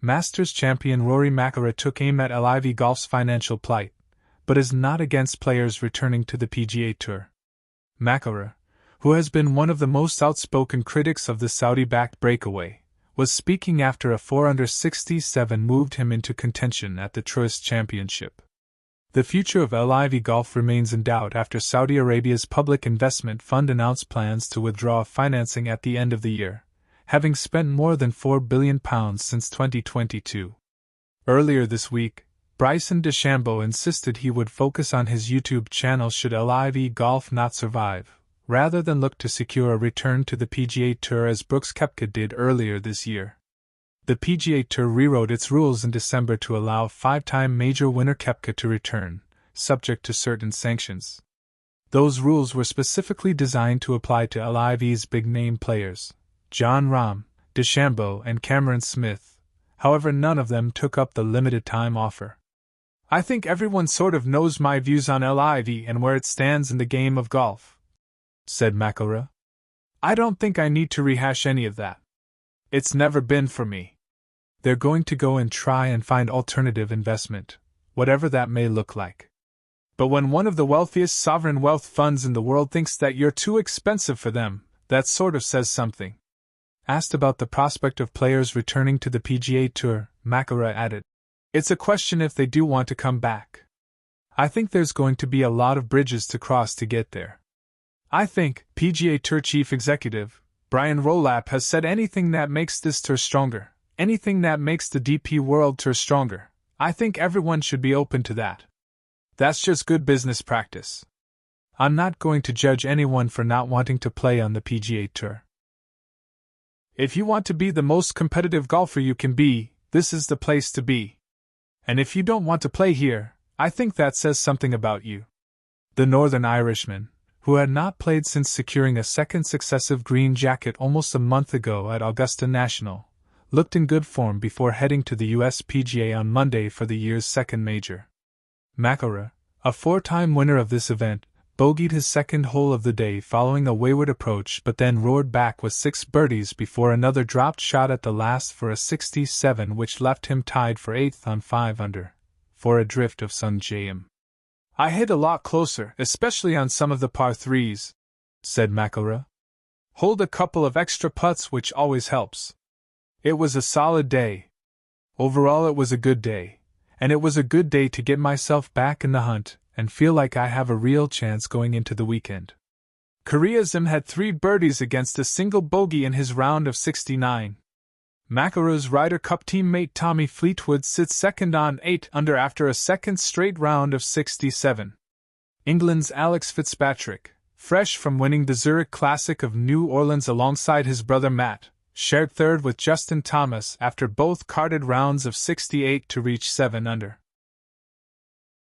Masters champion Rory McIlroy took aim at LIV Golf's financial plight, but is not against players returning to the PGA Tour. McIlroy, who has been one of the most outspoken critics of the Saudi-backed breakaway, was speaking after a 4-under-67 moved him into contention at the Tourist Championship. The future of LIV Golf remains in doubt after Saudi Arabia's Public Investment Fund announced plans to withdraw financing at the end of the year, having spent more than £4 billion since 2022. Earlier this week, Bryson DeChambeau insisted he would focus on his YouTube channel should LIV Golf not survive, rather than look to secure a return to the PGA Tour as Brooks Koepka did earlier this year. The PGA Tour rewrote its rules in December to allow five-time major winner Koepka to return, subject to certain sanctions. Those rules were specifically designed to apply to LIV's big-name players, Jon Rahm, DeChambeau and Cameron Smith. However, none of them took up the limited-time offer. "I think everyone sort of knows my views on LIV and where it stands in the game of golf," said McIlroy. "I don't think I need to rehash any of that. It's never been for me. They're going to go and try and find alternative investment, whatever that may look like. But when one of the wealthiest sovereign wealth funds in the world thinks that you're too expensive for them, that sort of says something." Asked about the prospect of players returning to the PGA Tour, McIlroy added, "It's a question if they do want to come back. I think there's going to be a lot of bridges to cross to get there. I think PGA Tour Chief Executive Brian Rolap has said anything that makes this tour stronger, anything that makes the DP World Tour stronger, I think everyone should be open to that. That's just good business practice. I'm not going to judge anyone for not wanting to play on the PGA Tour. If you want to be the most competitive golfer you can be, this is the place to be. And if you don't want to play here, I think that says something about you." The Northern Irishman, who had not played since securing a second successive green jacket almost a month ago at Augusta National, looked in good form before heading to the US PGA on Monday for the year's second major. McIlroy, a four-time winner of this event, bogeyed his second hole of the day following a wayward approach but then roared back with 6 birdies before another dropped shot at the last for a 67 which left him tied for 8th on 5 under, 4 adrift of Sun J.M. "I hit a lot closer, especially on some of the par 3s, said McIlroy. "Hold a couple of extra putts which always helps. It was a solid day. Overall it was a good day, and it was a good day to get myself back in the hunt and feel like I have a real chance going into the weekend." Koreazim had 3 birdies against a single bogey in his round of 69. McIlroy's Ryder Cup teammate Tommy Fleetwood sits second on 8 under after a second straight round of 67. England's Alex Fitzpatrick, fresh from winning the Zurich Classic of New Orleans alongside his brother Matt, shared third with Justin Thomas after both carded rounds of 68 to reach 7 under.